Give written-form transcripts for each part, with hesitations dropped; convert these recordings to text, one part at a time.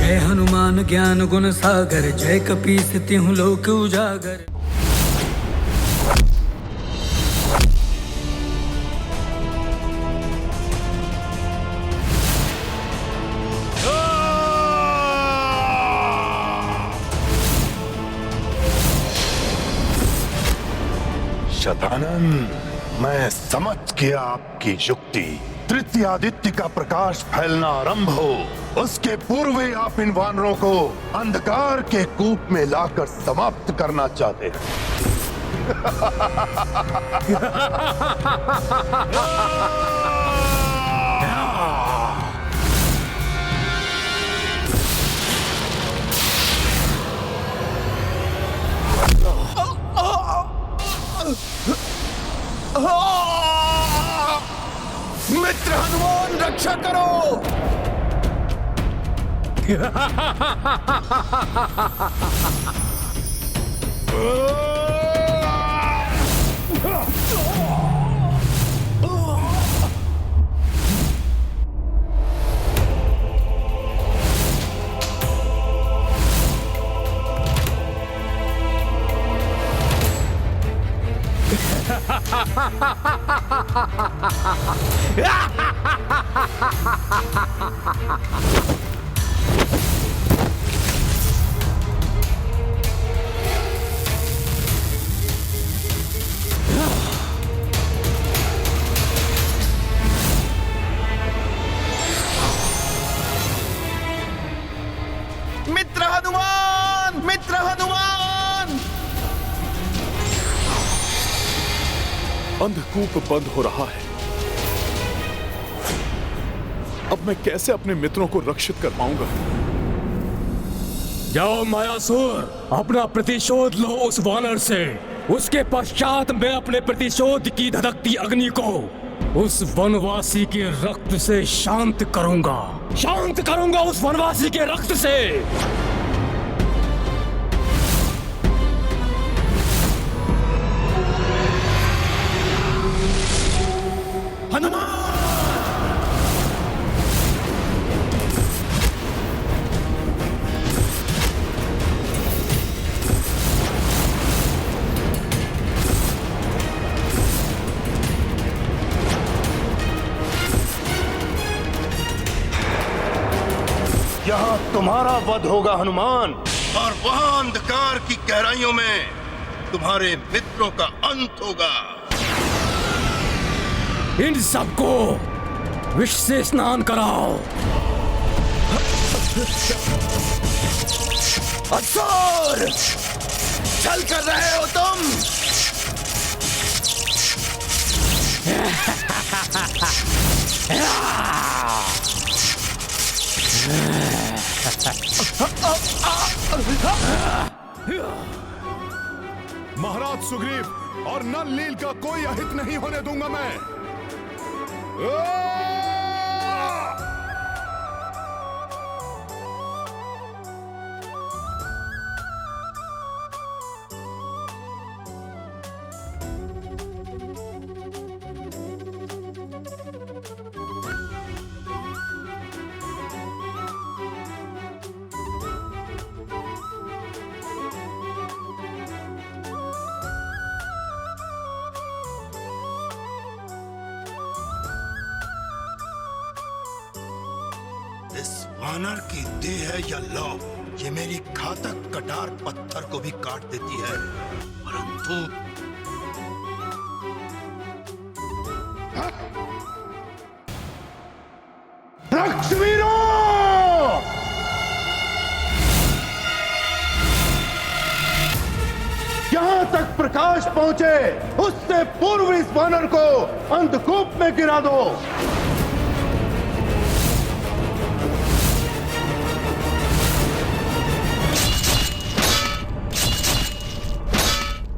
जय हनुमान ज्ञान गुण सागर, जय कपीस तिहुँ लोक उजागर। शतानन, मैं समझ गया आपकी युक्ति। तृतीय आदित्य का प्रकाश फैलना आरंभ हो, उसके पूर्व ही आप इन वानरों को अंधकार के कूप में लाकर समाप्त करना चाहते हैं। मित्र हनुमान, रक्षा करो। मित्र हनुमान, मित्र हनुमान। अंधकूप बंद हो रहा है। अब मैं कैसे अपने मित्रों को रक्षित कर पाऊंगा? जाओ मायासुर, अपना प्रतिशोध लो उस वानर से। उसके पश्चात मैं अपने प्रतिशोध की धधकती अग्नि को उस वनवासी के रक्त से शांत करूंगा। शांत करूंगा उस वनवासी के रक्त से। यहाँ तुम्हारा वध होगा हनुमान, और वहां अंधकार की गहराइयों में तुम्हारे मित्रों का अंत होगा। इन सबको विष से स्नान कराओ। असुर, छल कर रहे हो तुम। महाराज सुग्रीव और नल नील का कोई अहित नहीं होने दूंगा मैं। इस वानर की देह है या लौ, ये मेरी घातक कटार पत्थर को भी काट देती है, परंतु रक्षवीरों, जहां तक प्रकाश पहुंचे उससे पूर्व इस वानर को अंधकूप में गिरा दो।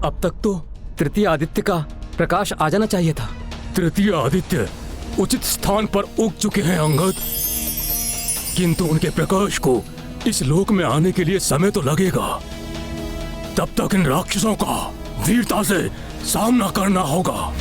अब तक तो तृतीय आदित्य का प्रकाश आ जाना चाहिए था। तृतीय आदित्य उचित स्थान पर उग चुके हैं अंगद, किंतु उनके प्रकाश को इस लोक में आने के लिए समय तो लगेगा। तब तक इन राक्षसों का वीरता से सामना करना होगा।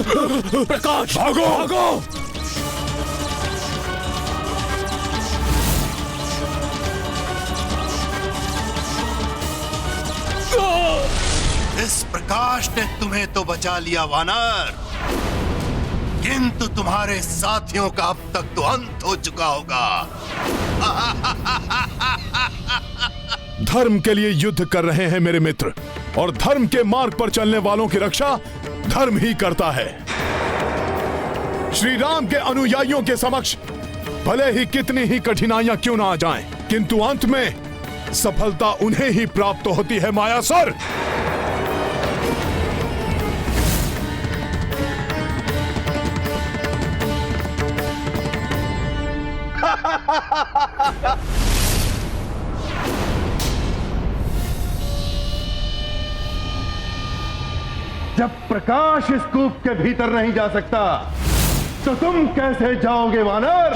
प्रकाश भागो! भागो! इस प्रकाश ने तुम्हें तो बचा लिया वानर, किंतु तुम्हारे साथियों का अब तक तो अंत हो चुका होगा। धर्म के लिए युद्ध कर रहे हैं मेरे मित्र, और धर्म के मार्ग पर चलने वालों की रक्षा धर्म ही करता है। श्री राम के अनुयायियों के समक्ष भले ही कितनी ही कठिनाइयां क्यों ना आ जाएं, किंतु अंत में सफलता उन्हें ही प्राप्त होती है मायासुर। जब प्रकाश इस कूप के भीतर नहीं जा सकता तो तुम कैसे जाओगे वानर?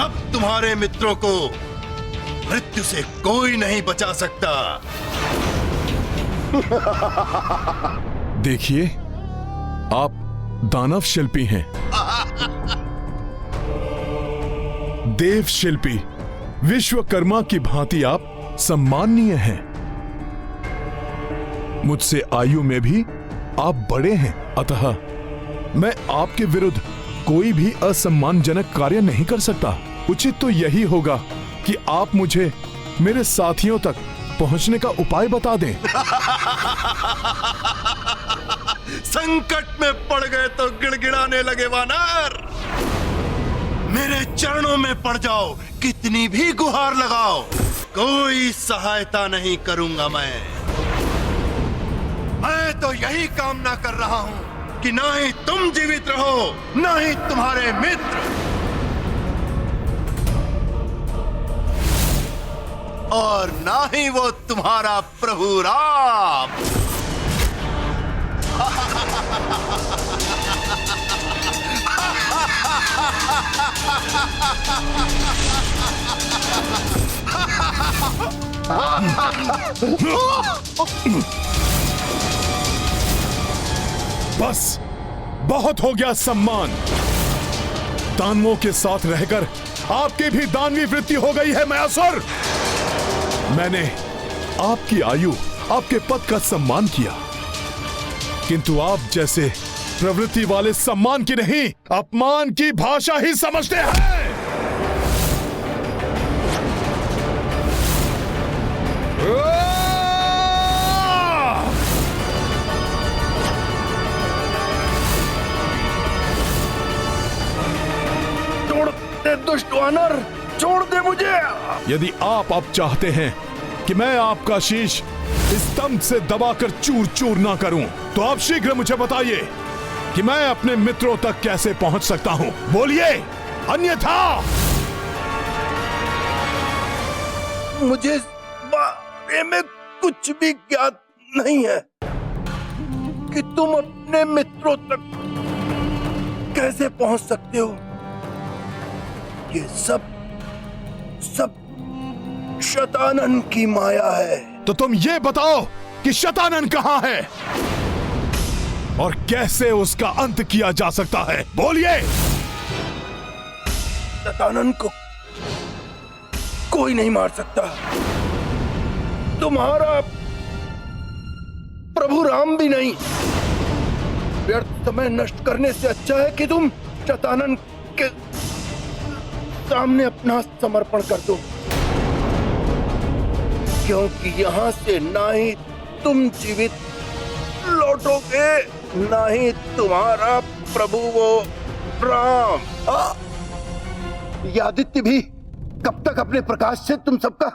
अब तुम्हारे मित्रों को मृत्यु से कोई नहीं बचा सकता। देखिए, आप दानव शिल्पी हैं, देव शिल्पी, विश्वकर्मा की भांति आप सम्माननीय हैं। मुझसे आयु में भी आप बड़े हैं, अतः मैं आपके विरुद्ध कोई भी असम्मानजनक कार्य नहीं कर सकता। उचित तो यही होगा कि आप मुझे मेरे साथियों तक पहुंचने का उपाय बता दें। संकट में पड़ गए तो गिड़गिड़ाने लगे वानर। मेरे चरणों में पड़ जाओ, कितनी भी गुहार लगाओ, कोई सहायता नहीं करूंगा। मैं तो यही कामना कर रहा हूं कि ना ही तुम जीवित रहो, ना ही तुम्हारे मित्र, और ना ही वो तुम्हारा प्रभु राम। बस बहुत हो गया सम्मान। दानवों के साथ रहकर आपकी भी दानवी वृत्ति हो गई है मायासुर। मैंने आपकी आयु, आपके पद का सम्मान किया, किंतु आप जैसे प्रवृत्ति वाले सम्मान की नहीं, अपमान की भाषा ही समझते हैं। छोड़ दे दुष्ट वानर, छोड़ दे मुझे। यदि आप अब चाहते हैं कि मैं आपका शीश स्तंभ से दबाकर चूर चूर ना करूं, तो आप शीघ्र मुझे बताइए कि मैं अपने मित्रों तक कैसे पहुंच सकता हूं। बोलिए, अन्यथा मुझे इस बारे में कुछ भी ज्ञात नहीं है कि तुम अपने मित्रों तक कैसे पहुंच सकते हो। ये सब शतानन की माया है। तो तुम ये बताओ कि शतानन कहां है और कैसे उसका अंत किया जा सकता है। बोलिए। शतानन को कोई नहीं मार सकता। तुम्हारा प्रभु राम भी नहीं। व्यर्थ समय नष्ट करने से अच्छा है कि तुम शतानन के सामने अपना समर्पण कर दो, क्योंकि यहां से ना ही तुम जीवित लौटोगे, ना ही तुम्हारा प्रभु वो राम। ये आदित्य भी कब तक अपने प्रकाश से तुम सबका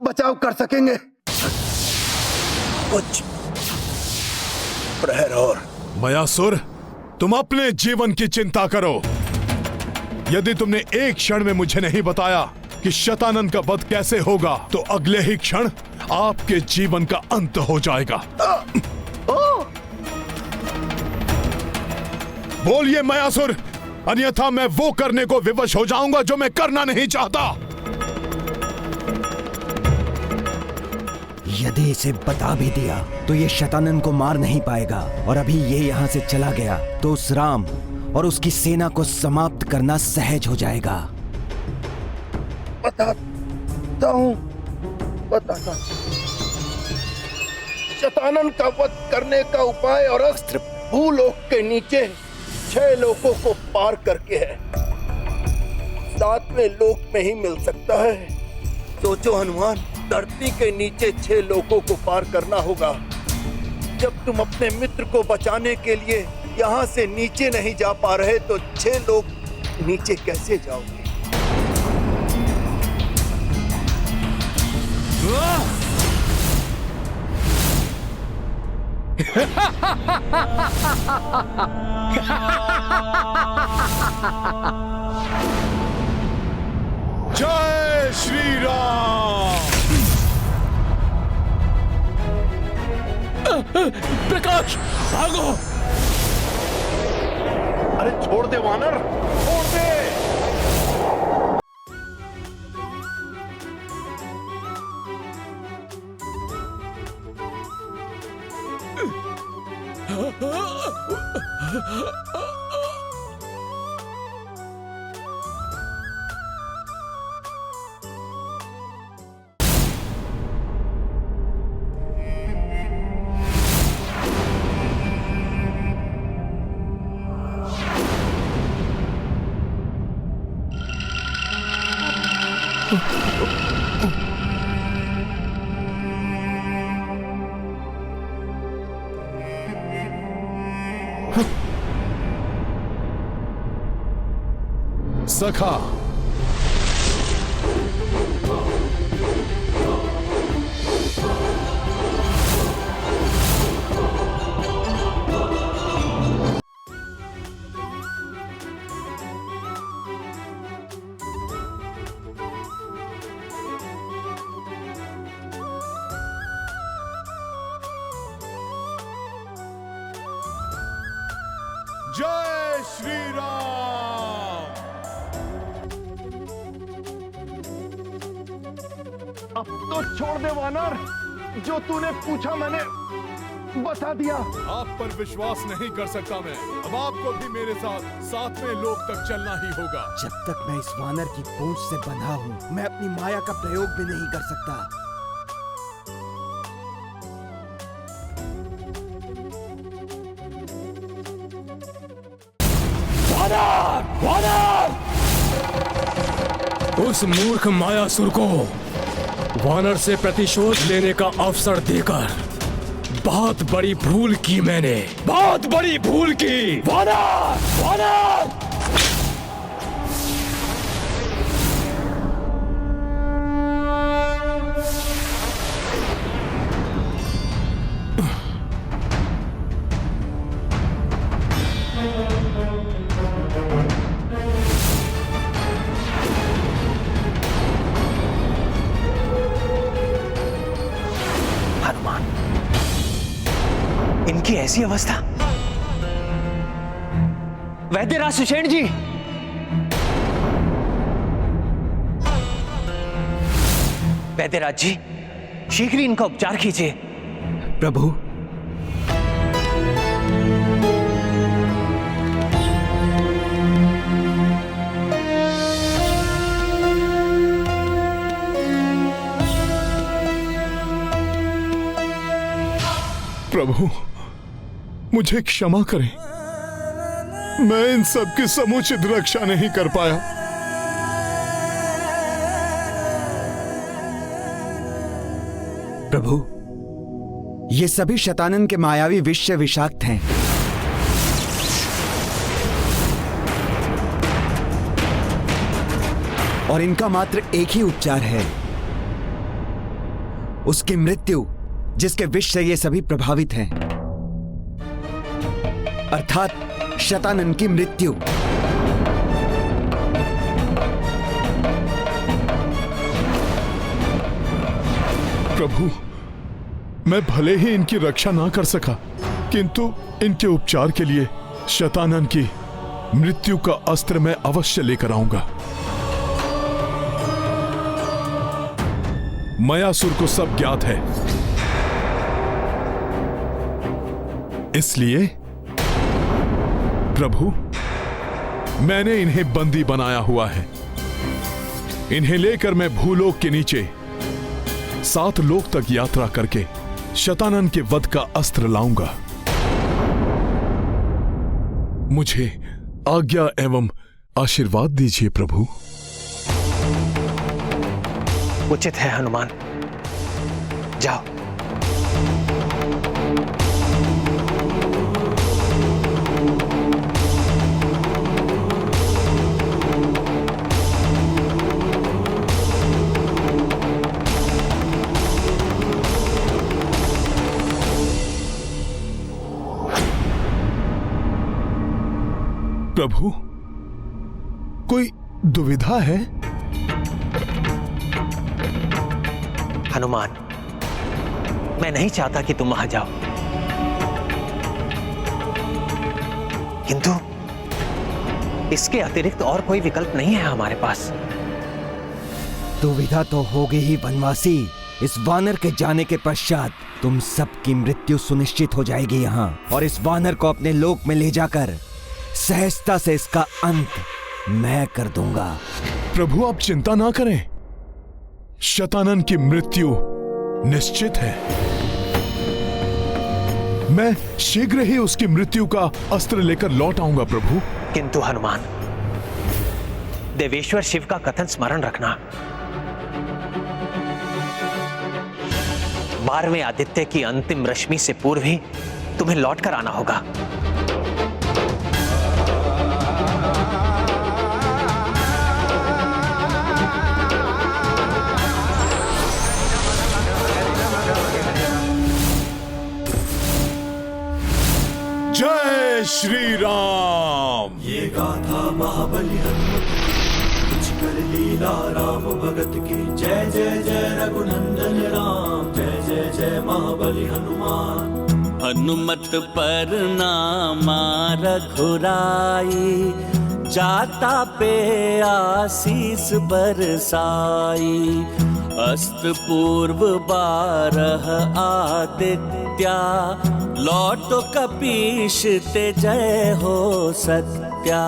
बचाव कर सकेंगे? कुछ प्रहर और। मायासुर, तुम अपने जीवन की चिंता करो। यदि तुमने एक क्षण में मुझे नहीं बताया कि शतानन का वध कैसे होगा, तो अगले ही क्षण आपके जीवन का अंत हो जाएगा। बोलिए मायासुर, अन्यथा मैं वो करने को विवश हो जाऊंगा जो मैं करना नहीं चाहता। यदि इसे बता भी दिया तो ये शैतानन को मार नहीं पाएगा, और अभी ये यहाँ से चला गया तो उस राम और उसकी सेना को समाप्त करना सहज हो जाएगा। बताता हूँ। शैतानन का वध करने का उपाय और अस्त्र भूलोक के नीचे 6 लोकों को पार करके है, 7वें लोक में ही मिल सकता है। सोचो हनुमान, धरती के नीचे 6 लोकों को पार करना होगा। जब तुम अपने मित्र को बचाने के लिए यहाँ से नीचे नहीं जा पा रहे तो 6 लोक नीचे कैसे जाओगे? जय श्री राम। प्रकाश, भागो! अरे छोड़ दे वानर, छोड़ दे। सखा, जय श्री राम। अब तो छोड़ दे वानर, जो तूने पूछा मैंने बता दिया। आप पर विश्वास नहीं कर सकता मैं। अब आपको भी मेरे साथ 7वें लोक तक चलना ही होगा। जब तक मैं इस वानर की पूंछ से बंधा हूँ, मैं अपनी माया का प्रयोग भी नहीं कर सकता। उस मूर्ख मायासुर को वानर से प्रतिशोध लेने का अवसर देकर बहुत बड़ी भूल की मैंने, बहुत बड़ी भूल की। वानर, वानर! इनकी ऐसी अवस्था। वैद्यराज सुषेण जी, वैद्यराज जी, शीघ्र इनका उपचार कीजिए। प्रभु, प्रभु, मुझे क्षमा करें, मैं इन सब की समुचित रक्षा नहीं कर पाया। प्रभु, ये सभी शैतानन के मायावी विष से विषाक्त हैं। और इनका मात्र एक ही उपचार है, उसकी मृत्यु, जिसके विष से ये सभी प्रभावित हैं, अर्थात शैतानन की मृत्यु। प्रभु, मैं भले ही इनकी रक्षा ना कर सका, किंतु इनके उपचार के लिए शैतानन की मृत्यु का अस्त्र मैं अवश्य लेकर आऊंगा। मयासुर को सब ज्ञात है इसलिए प्रभु, मैंने इन्हें बंदी बनाया हुआ है। इन्हें लेकर मैं भूलोक के नीचे 7 लोक तक यात्रा करके शतानन के वध का अस्त्र लाऊंगा। मुझे आज्ञा एवं आशीर्वाद दीजिए प्रभु। उचित है हनुमान, जाओ। प्रभु, कोई दुविधा है? हनुमान, मैं नहीं चाहता कि तुम वहां जाओ, किंतु इसके अतिरिक्त और कोई विकल्प नहीं है हमारे पास। दुविधा तो होगी ही वनवासी। इस वानर के जाने के पश्चात तुम सबकी मृत्यु सुनिश्चित हो जाएगी यहाँ, और इस वानर को अपने लोक में ले जाकर सहजता से इसका अंत मैं कर दूंगा। प्रभु, आप चिंता ना करें, शतानन की मृत्यु निश्चित है। मैं शीघ्र ही उसकी मृत्यु का अस्त्र लेकर लौट आऊंगा प्रभु। किंतु हनुमान, देवेश्वर शिव का कथन स्मरण रखना, 12वें आदित्य की अंतिम रश्मि से पूर्व ही तुम्हें लौटकर आना होगा। जय श्री राम। ये गाथा महाबली हनुमत की, कुछ कर लीला राम भगत की। जय जय जय रघुनंदन राम, जय जय जय महाबली हनुमान। हनुमत पर नामा रघुराई, जाता पे आशीष बरसाई। अस्त पूर्व 12 आदित्या, लौटो कपीश ते जय हो सत्या।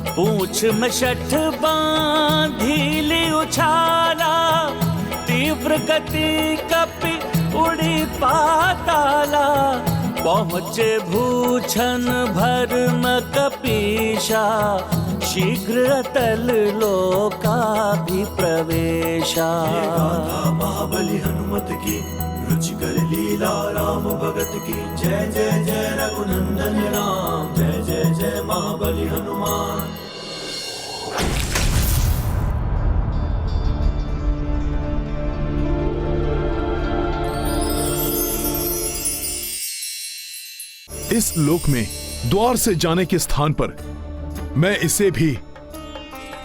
पूछ में 6 बांधीली उछाला, तीव्र गति कपि उड़ी पाताला। पहुँचे भूषण भर्म कपीशा, शीघ्र अतल लोकाभि प्रवेशा। महाबली हनुमत की, रुचिकर लीला राम भगत की। जय जय जय रघुनंदन राम, जय जय जय महाबली हनुमान। इस लोक में द्वार से जाने के स्थान पर मैं इसे भी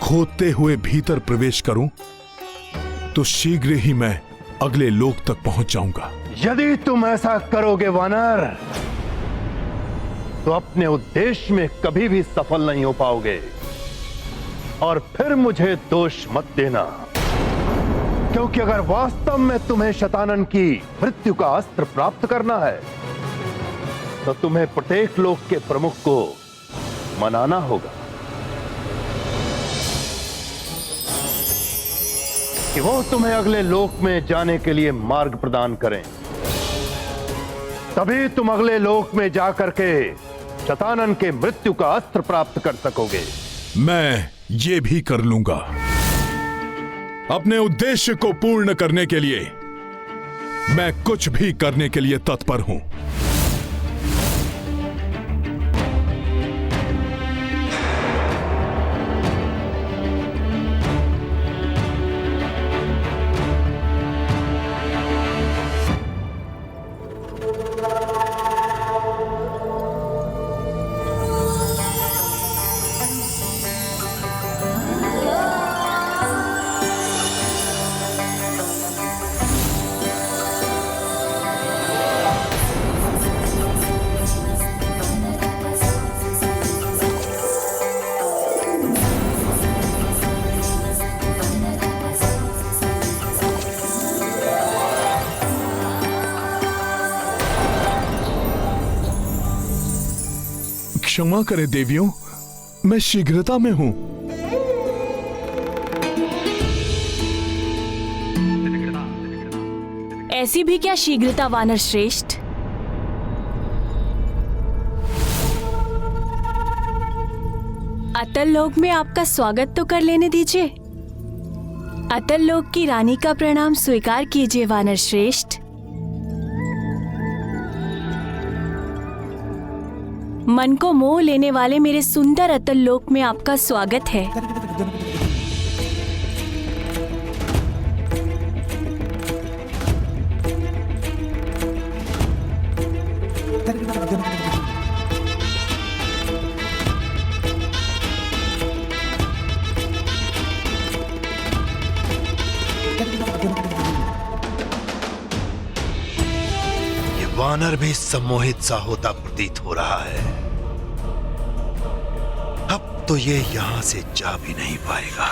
खोदते हुए भीतर प्रवेश करूं तो शीघ्र ही मैं अगले लोक तक पहुंच जाऊंगा। यदि तुम ऐसा करोगे वानर, तो अपने उद्देश्य में कभी भी सफल नहीं हो पाओगे। और फिर मुझे दोष मत देना, क्योंकि अगर वास्तव में तुम्हें शतानन की मृत्यु का अस्त्र प्राप्त करना है, तो तुम्हें प्रत्येक लोक के प्रमुख को मनाना होगा कि वो तुम्हें अगले लोक में जाने के लिए मार्ग प्रदान करें। तभी तुम अगले लोक में जाकर के शतानन के मृत्यु का अस्त्र प्राप्त कर सकोगे। मैं ये भी कर लूंगा। अपने उद्देश्य को पूर्ण करने के लिए मैं कुछ भी करने के लिए तत्पर हूं। क्षमा करें देवियों, मैं शीघ्रता में हूं। ऐसी भी क्या शीघ्रता वानर श्रेष्ठ। अतल लोक में आपका स्वागत तो कर लेने दीजिए। अतल लोक की रानी का प्रणाम स्वीकार कीजिए वानर श्रेष्ठ। मन को मोह लेने वाले मेरे सुंदर अतल लोक में आपका स्वागत है। ये वानर भी सम्मोहित सा होता प्रतीत हो रहा है। अब तो ये यहां से जा भी नहीं पाएगा।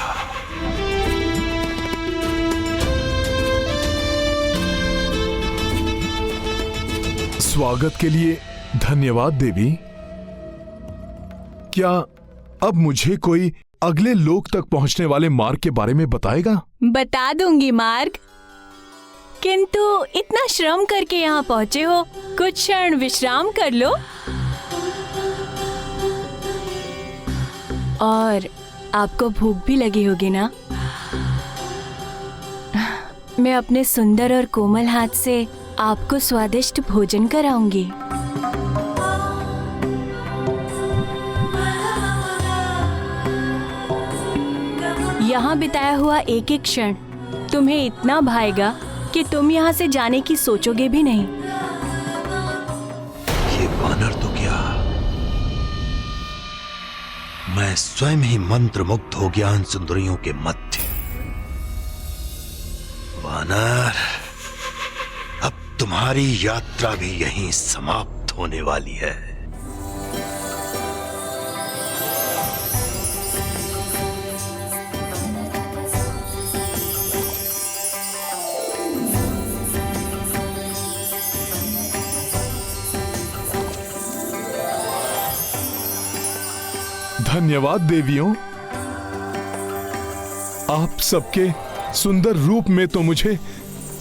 स्वागत के लिए धन्यवाद देवी। क्या अब मुझे कोई अगले लोक तक पहुंचने वाले मार्ग के बारे में बताएगा? बता दूंगी मार्ग, किंतु इतना श्रम करके यहाँ पहुँचे हो, कुछ क्षण विश्राम कर लो। और आपको भूख भी लगी होगी ना? मैं अपने सुंदर और कोमल हाथ से आपको स्वादिष्ट भोजन कराऊंगी। यहाँ बिताया हुआ एक एक क्षण तुम्हें इतना भाएगा कि तुम यहाँ से जाने की सोचोगे भी नहीं। ये वानर तो क्या, मैं स्वयं ही मंत्रमुग्ध हो गया इन सुंदरियों के मध्य। वानर, अब तुम्हारी यात्रा भी यहीं समाप्त होने वाली है। धन्यवाद देवियों। आप सबके सुंदर रूप में तो मुझे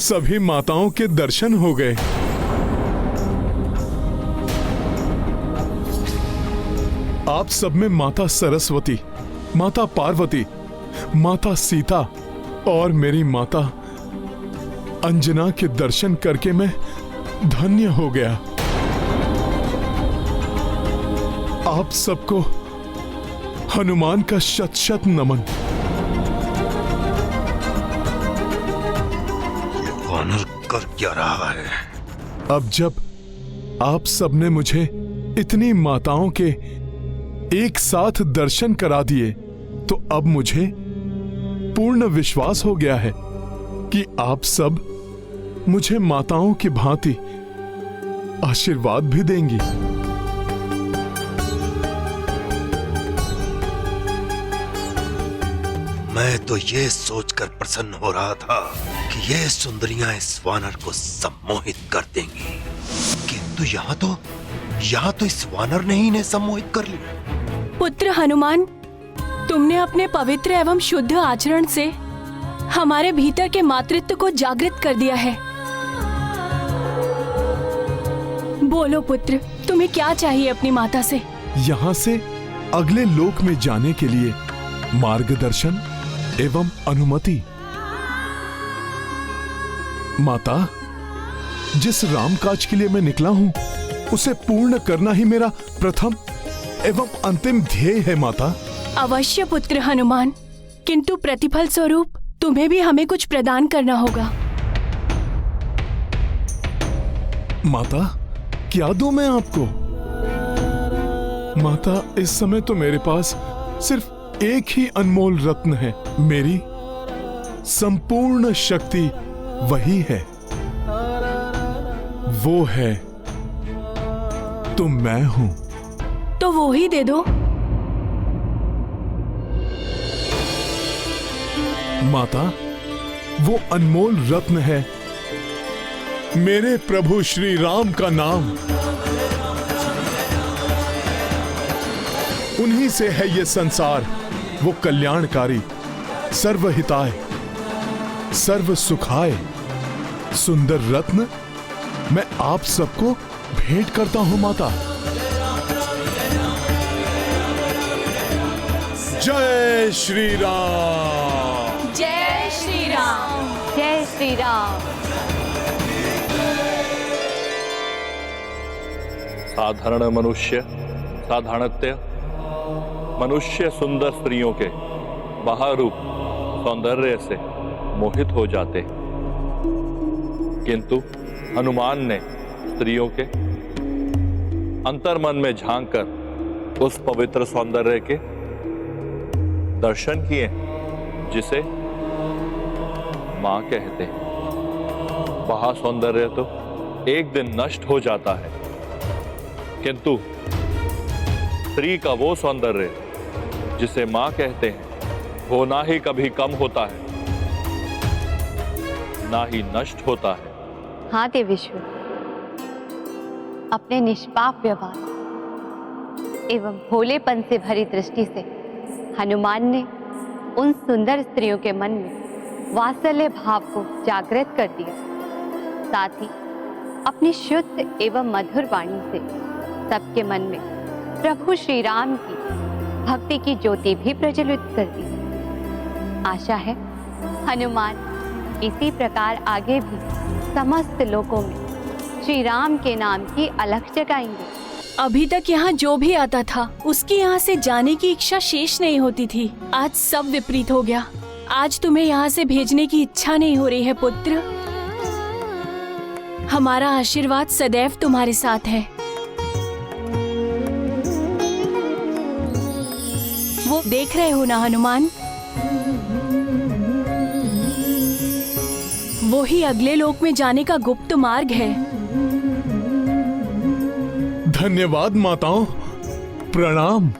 सभी माताओं के दर्शन हो गए। आप सब में माता सरस्वती, माता पार्वती, माता सीता और मेरी माता अंजना के दर्शन करके मैं धन्य हो गया। आप सबको हनुमान का शत शत नमन। ये वानर कर क्या रहा है? अब जब आप सबने मुझे इतनी माताओं के एक साथ दर्शन करा दिए, तो अब मुझे पूर्ण विश्वास हो गया है कि आप सब मुझे माताओं की भांति आशीर्वाद भी देंगी। मैं तो ये सोचकर प्रसन्न हो रहा था कि ये सुंदरियां इस वानर को सम्मोहित कर देंगी, किंतु यहाँ तो इस वानर ने ही इन्हें सम्मोहित कर लिया। पुत्र हनुमान, तुमने अपने पवित्र एवं शुद्ध आचरण से हमारे भीतर के मातृत्व को जागृत कर दिया है। बोलो पुत्र, तुम्हें क्या चाहिए अपनी माता से? यहाँ से अगले लोक में जाने के लिए मार्गदर्शन एवं अनुमति। माता, जिस रामकाज के लिए मैं निकला हूं, उसे पूर्ण करना ही मेरा प्रथम एवं अंतिम ध्येय है माता। अवश्य पुत्र हनुमान, किंतु प्रतिफल स्वरूप तुम्हें भी हमें कुछ प्रदान करना होगा। माता, क्या दूं मैं आपको? माता, इस समय तो मेरे पास सिर्फ एक ही अनमोल रत्न है। मेरी संपूर्ण शक्ति वही है, वो है तो मैं हूं। तो वो ही दे दो। माता, वो अनमोल रत्न है मेरे प्रभु श्री राम का नाम। उन्हीं से है ये संसार, वो कल्याणकारी, सर्वहिताय, सर्व सुखाय सुंदर रत्न मैं आप सबको भेंट करता हूं माता। जय श्री राम। जय श्री राम। जय श्री राम। साधारण मनुष्य साधारणत्य मनुष्य सुंदर स्त्रियों के बाहर रूप सौंदर्य से मोहित हो जाते, किंतु हनुमान ने स्त्रियों के अंतर्मन में झांककर उस पवित्र सौंदर्य के दर्शन किए जिसे मां कहते हैं। वह सौंदर्य तो एक दिन नष्ट हो जाता है, किंतु स्त्री का वो सौंदर्य जिसे मां कहते हैं वो ना ही कभी कम होता है ना ही नष्ट होता है। हाँ देवेश्वर, अपने निष्पाप व्यवहार एवं भोलेपन से भरी दृष्टि से हनुमान ने उन सुंदर स्त्रियों के मन में वात्सल्य भाव को जागृत कर दिया। साथ ही अपनी शुद्ध एवं मधुर वाणी से सबके मन में प्रभु श्री राम की भक्ति की ज्योति भी प्रज्वलित कर दी। आशा है हनुमान इसी प्रकार आगे भी समस्त लोगों में श्री राम के नाम की अलख जगाएंगे। अभी तक यहाँ जो भी आता था उसकी यहाँ से जाने की इच्छा शेष नहीं होती थी। आज सब विपरीत हो गया। आज तुम्हें यहाँ से भेजने की इच्छा नहीं हो रही है पुत्र। हमारा आशीर्वाद सदैव तुम्हारे साथ है। वो देख रहे हो ना हनुमान, वो ही अगले लोक में जाने का गुप्त मार्ग है। धन्यवाद माताओं, प्रणाम।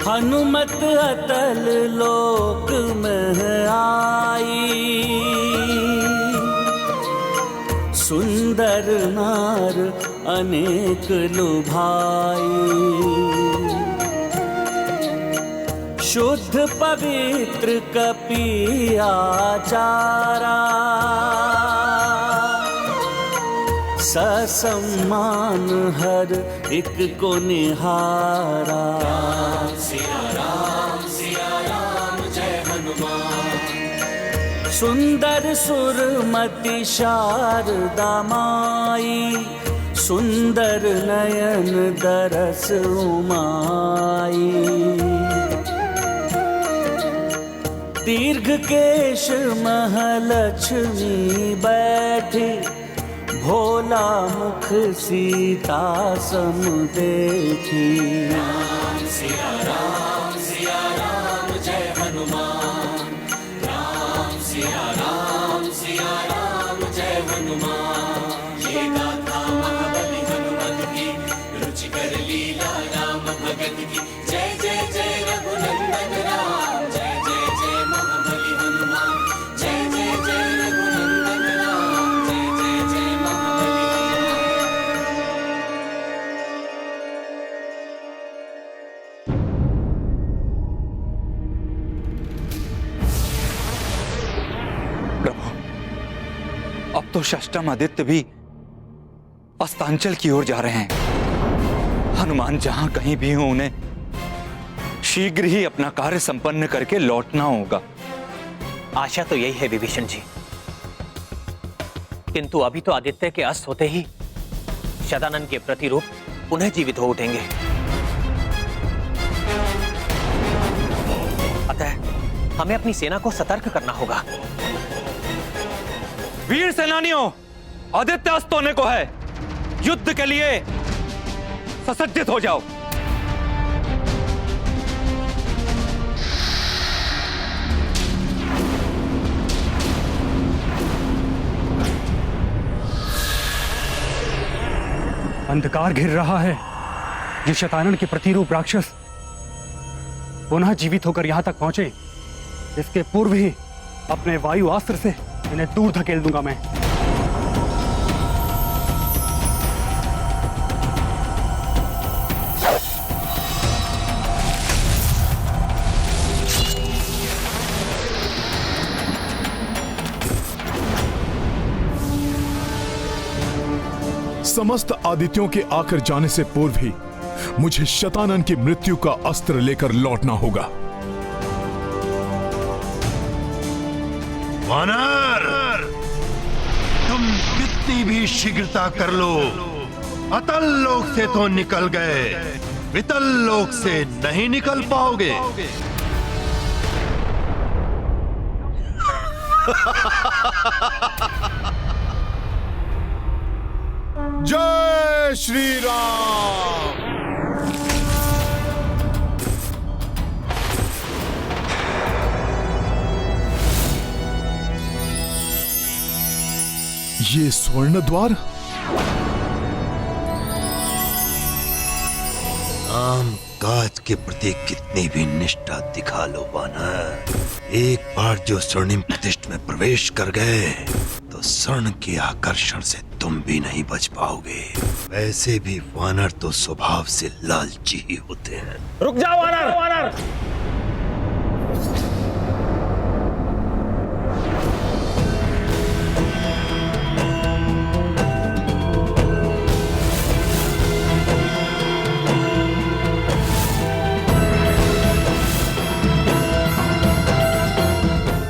हनुमत अतल लोक में आई, सुंदर नार अनेक लुभाई। शुद्ध पवित्र कपि आचारा, ससम्मान हर एक को निहारा। सिया राम जय हनुमान। सुंदर सुरमति शारदा माई, सुंदर नयन दरस उमाई। दीर्घ केश महलक्ष्मी बैठी, भोला मुख सीता सम देखी। सिया राम जय हनुमान। सिया राम जय हनुमान। ये गाथा महाबली हनुमत की, रुचिकर लीला राम भगत की। जय जय जय रघुनंदन राम, जय जय जय महाबली हनुमान। जय जय जय रघुनंदन राम, जय जय जय महाबली हनुमान। प्रभु, अब तो षष्टम आदित्य भी अस्तांचल की ओर जा रहे हैं। हनुमान जहां कहीं भी हो, उन्हें शीघ्र ही अपना कार्य संपन्न करके लौटना होगा। आशा तो यही है विभीषण जी, किंतु अभी तो आदित्य के अस्त होते ही शतानन के प्रतिरूप पुनः जीवित हो उठेंगे। अतः हमें अपनी सेना को सतर्क करना होगा। वीर सेनानियों, आदित्य अस्त होने को है। युद्ध के लिए ससज्जित हो जाओ। अंधकार घिर रहा है। ये शतानन के प्रतिरूप राक्षस पुनः जीवित होकर यहां तक पहुंचे, इसके पूर्व ही अपने वायु अस्त्र से इन्हें दूर धकेल दूंगा मैं। समस्त आदित्यों के आकर जाने से पूर्व ही मुझे शतानन की मृत्यु का अस्त्र लेकर लौटना होगा। वानर, तुम कितनी भी शीघ्रता कर लो, अतल लोक से तो निकल गए, वितल लोक से नहीं निकल पाओगे। जय श्री राम। ये स्वर्ण द्वार, राम काज के प्रति कितनी भी निष्ठा दिखा लो वानर, एक बार जो स्वर्णिम प्रतिष्ठ में प्रवेश कर गए तो स्वर्ण के आकर्षण से तुम भी नहीं बच पाओगे। वैसे भी वानर तो स्वभाव से लालची ही होते हैं। रुक जाओ वानर, वानर।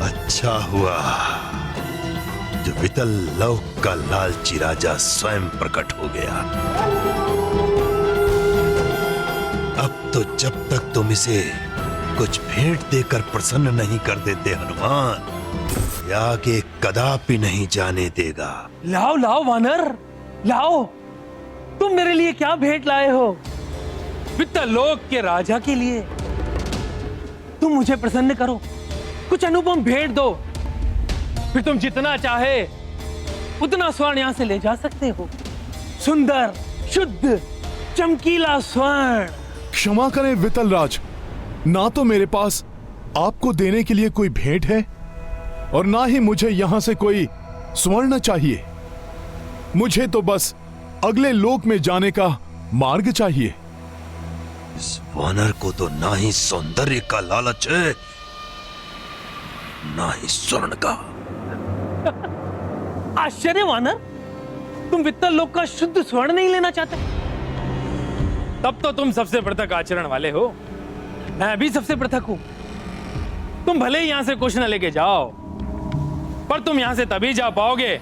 अच्छा हुआ जो वितल लोक का लालची राजा स्वयं प्रकट हो गया। अब तो जब तक तुम इसे कुछ भेंट देकर प्रसन्न नहीं कर देते हनुमान, ये आगे कदापि नहीं जाने देगा। लाओ लाओ वानर, लाओ। तुम मेरे लिए क्या भेंट लाए हो? वित्तल लोक के राजा के लिए। तुम मुझे प्रसन्न करो, कुछ अनुपम भेंट दो, फिर तुम जितना चाहे उतना स्वर्ण यहां से ले जा सकते हो। सुंदर, शुद्ध, चमकीला स्वर्ण। क्षमा करें वितल राज, ना तो मेरे पास आपको देने के लिए कोई भेंट है और ना ही मुझे यहां से कोई स्वर्ण चाहिए। मुझे तो बस अगले लोक में जाने का मार्ग चाहिए। इस वानर को तो ना ही सौंदर्य का लालच है, ना ही स्वर्ण का। आश्चर्य वानर, तुम वित्तल लोक का शुद्ध स्वर्ण नहीं लेना चाहते? तब तो तुम सबसे पृथक आचरण वाले हो। मैं भी सबसे पृथक हूं। तुम भले ही यहां से कुछ न लेके जाओ, पर तुम यहां से तभी जा पाओगे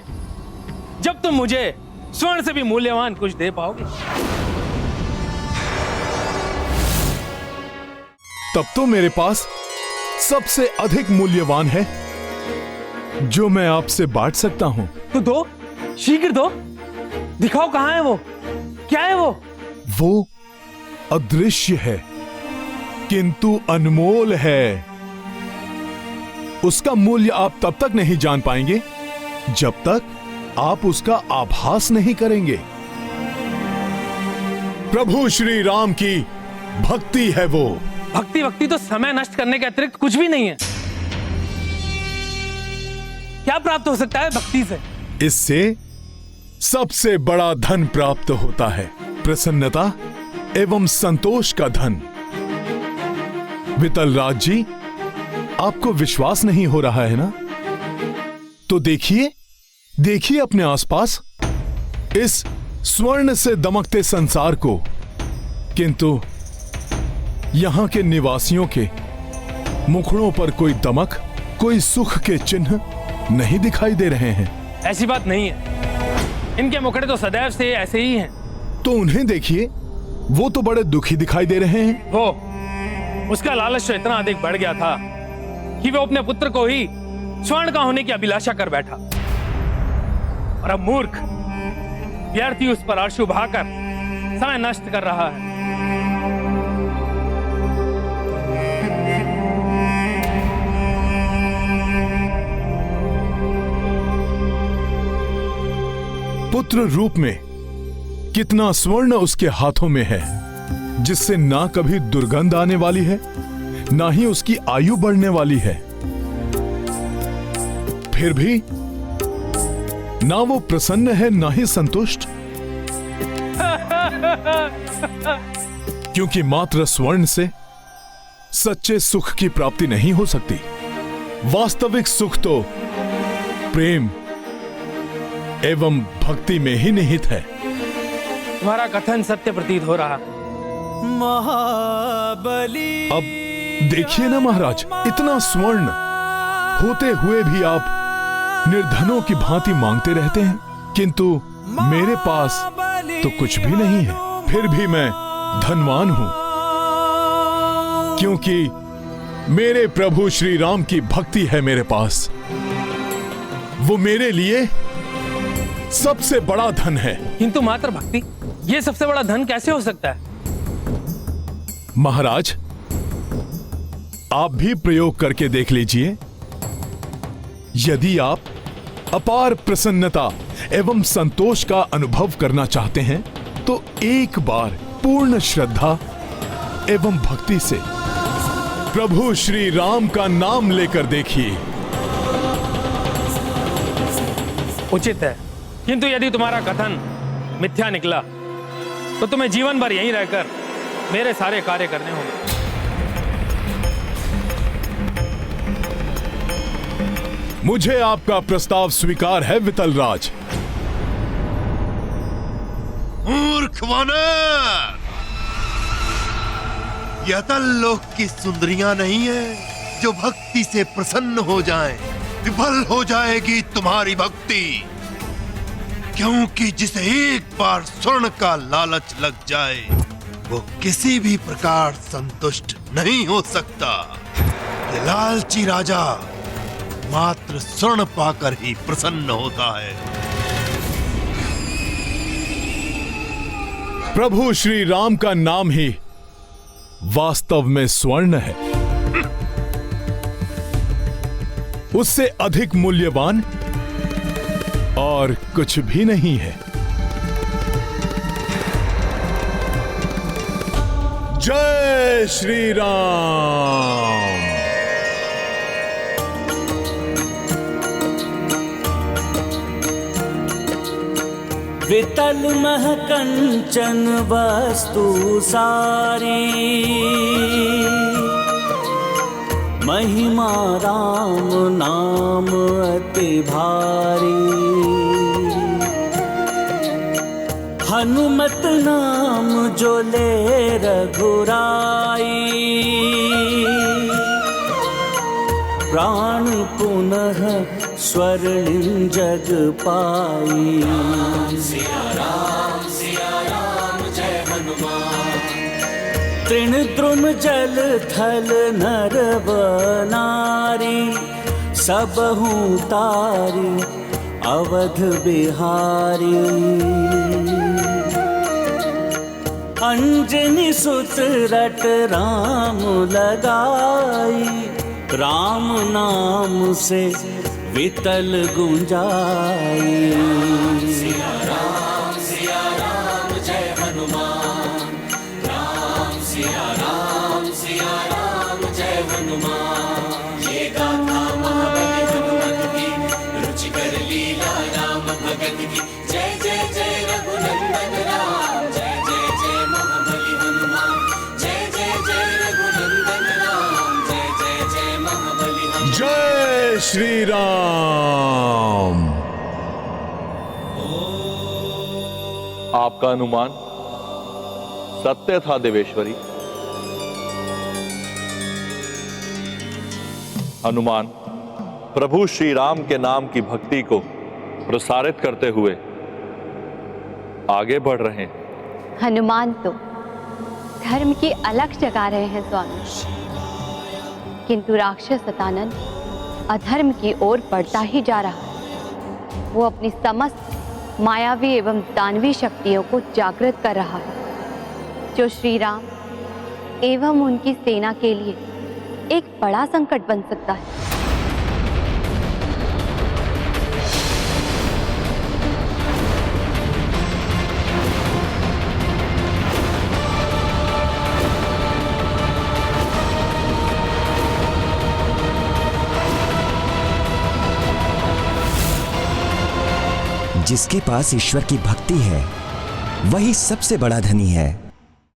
जब तुम मुझे स्वर्ण से भी मूल्यवान कुछ दे पाओगे। तब तो मेरे पास सबसे अधिक मूल्यवान है जो मैं आपसे बांट सकता हूं। तो दो, शीघ्र दो। दिखाओ कहां है वो, क्या है वो? वो अदृश्य है किंतु अनमोल है। उसका मूल्य आप तब तक नहीं जान पाएंगे जब तक आप उसका आभास नहीं करेंगे। प्रभु श्री राम की भक्ति है वो। भक्ति तो समय नष्ट करने के अतिरिक्त कुछ भी नहीं है। क्या प्राप्त हो सकता है भक्ति से? इससे सबसे बड़ा धन प्राप्त होता है, प्रसन्नता एवं संतोष का धन। वितल राज जी, आपको विश्वास नहीं हो रहा है ना? तो देखिए अपने आसपास इस स्वर्ण से दमकते संसार को, किंतु यहां के निवासियों के मुखड़ों पर कोई दमक, कोई सुख के चिन्ह नहीं दिखाई दे रहे हैं। ऐसी बात नहीं है, इनके मुखड़े तो सदैव से ऐसे ही हैं। तो उन्हें देखिए, वो तो बड़े दुखी दिखाई दे रहे हैं। वो, उसका लालच तो इतना अधिक बढ़ गया था कि वो अपने पुत्र को ही स्वर्ण का होने की अभिलाषा कर बैठा। और अब मूर्ख व्यर्थी उस पर आंसू बहाकर समय नष्ट कर रहा है। पुत्र रूप में कितना स्वर्ण उसके हाथों में है, जिससे ना कभी दुर्गंध आने वाली है, ना ही उसकी आयु बढ़ने वाली है। फिर भी ना वो प्रसन्न है, ना ही संतुष्ट, क्योंकि मात्र स्वर्ण से सच्चे सुख की प्राप्ति नहीं हो सकती। वास्तविक सुख तो प्रेम एवं भक्ति में ही निहित है। तुम्हारा कथन सत्य प्रतीत हो रहा। महाबली, अब देखिए ना महाराज, इतना स्वर्ण होते हुए भी आप निर्धनों की भांति मांगते रहते हैं, किंतु मेरे पास तो कुछ भी नहीं है। फिर भी मैं धनवान हूं, क्योंकि मेरे प्रभु श्री राम की भक्ति है मेरे पास। वो मेरे लिए सबसे बड़ा धन है। किंतु मात्र भक्ति, ये सबसे बड़ा धन कैसे हो सकता है? महाराज, आप भी प्रयोग करके देख लीजिए। यदि आप अपार प्रसन्नता एवं संतोष का अनुभव करना चाहते हैं, तो एक बार पूर्ण श्रद्धा एवं भक्ति से प्रभु श्री राम का नाम लेकर देखिए। उचित है, किंतु यदि तुम्हारा कथन मिथ्या निकला तो तुम्हें जीवन भर यहीं रहकर मेरे सारे कार्य करने होंगे। मुझे आपका प्रस्ताव स्वीकार है वितलराज। मूर्ख वानर, यह तल्लोक की सुंदरियां नहीं है जो भक्ति से प्रसन्न हो जाएं। विफल हो जाएगी तुम्हारी भक्ति, क्योंकि जिसे एक बार स्वर्ण का लालच लग जाए, वो किसी भी प्रकार संतुष्ट नहीं हो सकता। ये लालची राजा मात्र स्वर्ण पाकर ही प्रसन्न होता है। प्रभु श्री राम का नाम ही वास्तव में स्वर्ण है। उससे अधिक मूल्यवान और कुछ भी नहीं है। जय श्री राम। वितल मह कंचन वस्तु सारी, महिमा राम नाम अति भारी। हनुमत नाम जो ले रघुराई, प्राण पुनः स्वर्णिम जग पाई। राम सिया राम जय हनुमान। तृण द्रुम जल थल नर नारी, सबहु तारी अवध बिहारी। अंजनी सुत रट राम लगाई, राम नाम से वितल गुंजाई। सिया राम जय हनुमान। राम सिया राम जय हनुमान। ये गाथा महाबली हनुमत की, रुचिकर लीला राम भगत की। जय जय जय रघुनंदन राम, जय जय जय महाबली हनुमान। जय जय जय रघुनंदन राम, जय जय जय महाबली हनुमान। जय श्री राम। आपका अनुमान सत्य था देवेश्वरी। हनुमान प्रभु श्री राम के नाम की भक्ति को प्रसारित करते हुए आगे बढ़ रहे हैं। हनुमान तो धर्म की अलख जगा रहे हैं स्वामी, किंतु राक्षस सतानंद अधर्म की ओर बढ़ता ही जा रहा है। वो अपनी समस्त मायावी एवं दानवी शक्तियों को जागृत कर रहा है, जो श्री राम एवं उनकी सेना के लिए एक बड़ा संकट बन सकता है। जिसके पास ईश्वर की भक्ति है वही सबसे बड़ा धनी है।